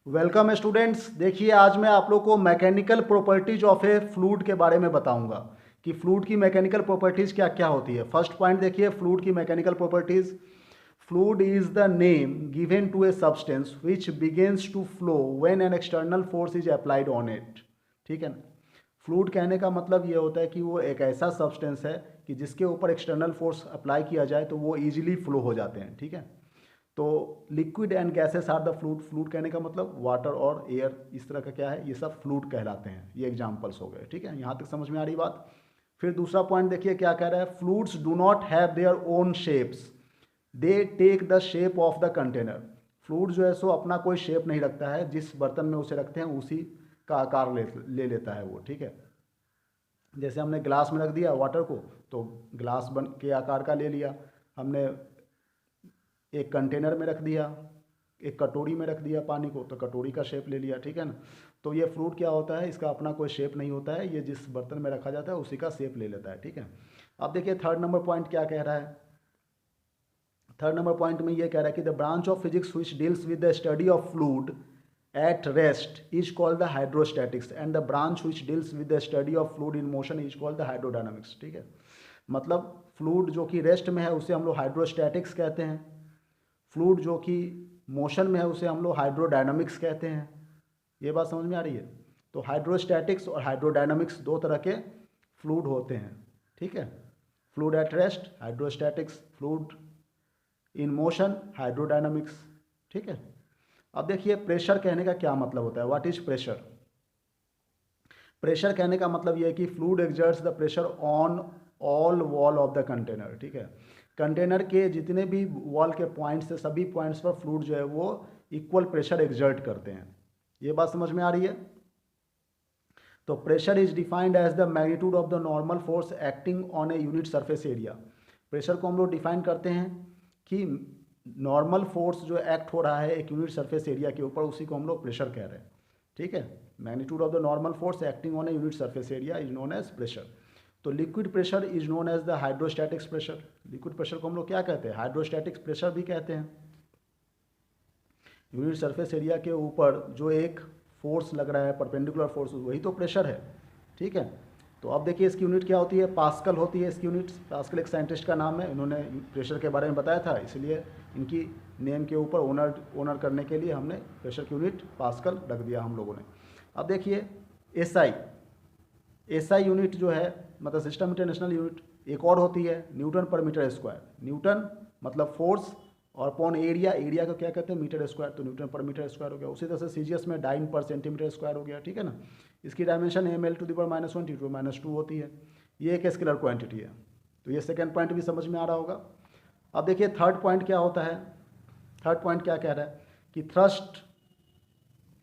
Welcome students. देखिए आज मैं आप लोग को mechanical properties of A fluid के बारे में बताऊंगा कि फ्लूइड की मैकेनिकल प्रॉपर्टीज क्या क्या होती है। फर्स्ट पॉइंट देखिए फ्लूइड की mechanical properties. Fluid is the name given to a substance which begins to flow when an external force is applied on it. ठीक है ना। फ्लूइड कहने का मतलब ये होता है कि वो एक ऐसा सब्सटेंस है कि जिसके ऊपर एक्सटर्नल फोर्स अप्लाई किया जाए तो वो ईजिली फ्लो हो जाते हैं। ठीक है। तो liquid and gases are the fluid. Fluid कहने का मतलब वाटर और एयर, इस तरह का क्या है, ये सब फ्लूइड कहलाते हैं। ये एग्जांपल्स हो गए। ठीक है, यहाँ तक समझ में आ रही बात। फिर दूसरा पॉइंट देखिए क्या कह रहा है। Fluids do not have their own shapes, they take the shape of the container. Fluid जो है सो अपना कोई शेप नहीं रखता है, जिस बर्तन में उसे रखते हैं उसी का आकार ले लेता है वो। ठीक है, जैसे हमने ग्लास में रख दिया वाटर को तो ग्लास बन के आकार का ले लिया। हमने एक कंटेनर में रख दिया, एक कटोरी में रख दिया पानी को तो कटोरी का शेप ले लिया। ठीक है ना। तो ये फ्रूट क्या होता है, इसका अपना कोई शेप नहीं होता है, ये जिस बर्तन में रखा जाता है उसी का शेप ले लेता है। ठीक है। अब देखिए थर्ड नंबर पॉइंट क्या कह रहा है। थर्ड नंबर पॉइंट में ये कह रहा है कि the branch of physics which deals with the study of fluid at rest is called the hydrostatics and the branch which deals with the study of fluid in motion is called the hydrodynamics. ठीक है, मतलब fluid जो कि rest में है उसे हम लोग हाइड्रोस्टैटिक्स कहते हैं, फ्लूइड जो कि मोशन में है उसे हम लोग हाइड्रोडायनामिक्स कहते हैं। ये बात समझ में आ रही है। तो हाइड्रोस्टैटिक्स और हाइड्रोडायनामिक्स दो तरह के फ्लूइड होते हैं। ठीक है, fluid at rest hydrostatics, fluid in motion hydrodynamics. ठीक है। अब देखिए प्रेशर कहने का क्या मतलब होता है। What is pressure. प्रेशर कहने का मतलब यह है कि fluid exerts the pressure on all wall of the container. ठीक है, कंटेनर के जितने भी वॉल के पॉइंट्स है सभी पॉइंट्स पर फ्लूइड जो है वो इक्वल प्रेशर एक्सर्ट करते हैं। ये बात समझ में आ रही है। तो pressure is defined as the magnitude of the normal force acting on a unit surface area. Pressure को हम लोग डिफाइन करते हैं कि नॉर्मल फोर्स जो एक्ट हो रहा है एक यूनिट सरफेस एरिया के ऊपर, उसी को हम लोग प्रेशर कह रहे हैं। ठीक है, magnitude of the normal force acting on a unit surface area is known as pressure. तो liquid pressure is known as the hydrostatics pressure. Liquid pressure को हम लोग क्या कहते हैं, हाइड्रोस्टैटिक्स प्रेशर भी कहते हैं। यूनिट सरफेस एरिया के ऊपर जो एक फोर्स लग रहा है परपेंडिकुलर फोर्स, वही तो प्रेशर है। ठीक है। तो अब देखिए इसकी यूनिट क्या होती है, पास्कल होती है इसकी यूनिट। पास्कल एक साइंटिस्ट का नाम है, इन्होंने प्रेशर के बारे में बताया था, इसलिए इनकी नेम के ऊपर ओनर करने के लिए हमने प्रेशर की यूनिट पास्कल रख दिया हम लोगों ने। अब देखिए एसआई यूनिट जो है मतलब सिस्टम इंटरनेशनल यूनिट एक और होती है न्यूटन पर मीटर स्क्वायर। न्यूटन मतलब फोर्स और अपॉन एरिया, एरिया को क्या कहते हैं मीटर स्क्वायर, तो न्यूटन पर मीटर स्क्वायर हो गया। उसी तरह से सीजीएस में डाइन पर सेंटीमीटर स्क्वायर हो गया। ठीक है ना। इसकी dimension ml to the power -1 T to -2 होती है। ये एक स्केलर क्वांटिटी है। तो ये सेकंड पॉइंट भी समझ में आ रहा होगा। अब देखिए थर्ड पॉइंट क्या होता है। थर्ड पॉइंट क्या कह रहा है कि thrust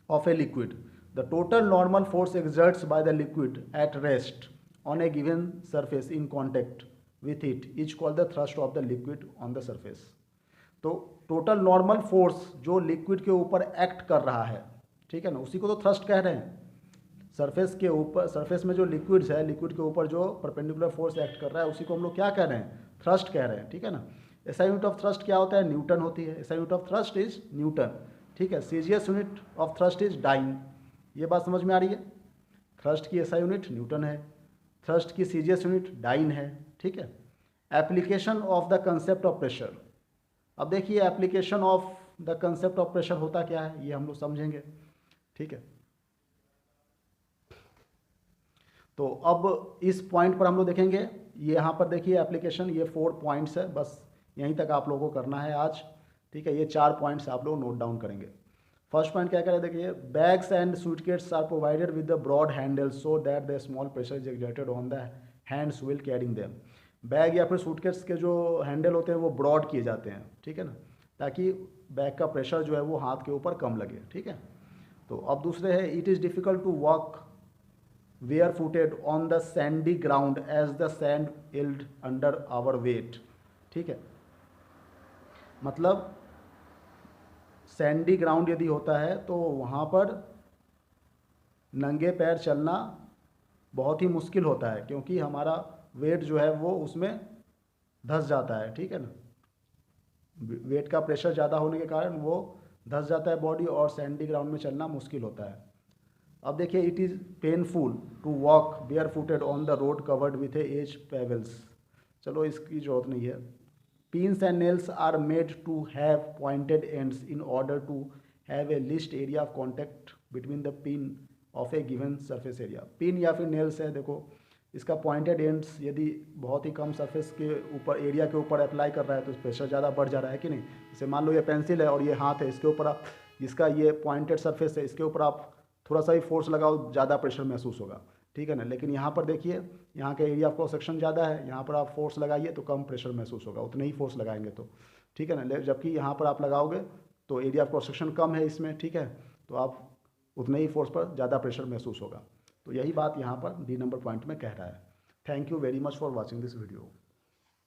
of a liquid, the total normal force exerted by the liquid at rest on a given surface in contact with it is called the thrust of the liquid on the surface। तो total normal force जो liquid के ऊपर act कर रहा है, ठीक है ना, उसी को तो थ्रस्ट कह रहे हैं। सरफेस के ऊपर, सरफेस में जो लिक्विड्स है, लिक्विड के ऊपर जो परपेंडिकुलर फोर्स एक्ट कर रहा है उसी को हम लोग क्या कह रहे हैं, थ्रस्ट कह रहे हैं। ठीक है ना। एसआई यूनिट ऑफ थ्रस्ट क्या होता है, न्यूटन होती है। SI unit of thrust is newton. ठीक है, CGS unit of thrust is dyne. ये बात समझ में आ रही है। थ्रस्ट की एसआई यूनिट न्यूटन है, थ्रस्ट की सीजीएस यूनिट डाइन है। ठीक है। Application of the concept of pressure. अब देखिए application of the concept of pressure होता क्या है ये हम लोग समझेंगे। ठीक है। तो अब इस पॉइंट पर हम लोग देखेंगे, ये यहाँ पर देखिए एप्लीकेशन, ये 4 पॉइंट्स है, बस यहीं तक आप लोगों को करना है आज। ठीक है, ये 4 पॉइंट्स आप लोग नोट डाउन करेंगे। फर्स्ट पॉइंट क्या करें, देखिए bags and suitcase are provided with the broad handles so that the small pressure is exerted on the hands while carrying them. Bag या फिर सूटकेस के जो हैंडल होते हैं वो ब्रॉड किए जाते हैं। ठीक है ना, ताकि बैग का प्रेशर जो है वो हाथ के ऊपर कम लगे। ठीक है। तो अब दूसरे है, it is difficult to walk barefooted on the sandy ground as the sand yield under our weight। ठीक है, मतलब सैंडी ग्राउंड यदि होता है तो वहाँ पर नंगे पैर चलना बहुत ही मुश्किल होता है, क्योंकि हमारा वेट जो है वो उसमें धंस जाता है। ठीक है ना, वेट का प्रेशर ज़्यादा होने के कारण वो धंस जाता है बॉडी और सैंडी ग्राउंड में चलना मुश्किल होता है। अब देखिए, it is painful to walk bare footed on the road covered with edge pebbles. चलो इसकी जरूरत नहीं है। Pins and nails are made to have pointed ends in order to have a least area of contact between the pin of a given surface area। Pin या फिर nails है, देखो इसका पॉइंटेड एंड्स यदि बहुत ही कम सरफेस के ऊपर area के ऊपर अप्लाई कर रहा है तो प्रेशर ज़्यादा बढ़ जा रहा है कि नहीं। जैसे मान लो ये पेंसिल है और ये हाथ है, इसके ऊपर आप, जिसका ये पॉइंटेड सरफेस है, इसके ऊपर आप थोड़ा सा ही फोर्स लगाओ, ज़्यादा प्रेशर महसूस होगा, ठीक है ना। लेकिन यहाँ पर देखिए, यहाँ का एरिया ऑफ क्रॉस सेक्शन ज़्यादा है, यहाँ पर आप फोर्स लगाइए तो कम प्रेशर महसूस होगा, उतने ही फोर्स लगाएंगे तो, ठीक है ना। जबकि यहाँ पर आप लगाओगे तो एरिया ऑफ क्रॉस सेक्शन कम है इसमें, ठीक है, तो आप उतने ही फोर्स पर ज़्यादा प्रेशर महसूस होगा। तो यही बात यहाँ पर डी नंबर पॉइंट में कह रहा है। Thank you very much for watching this video.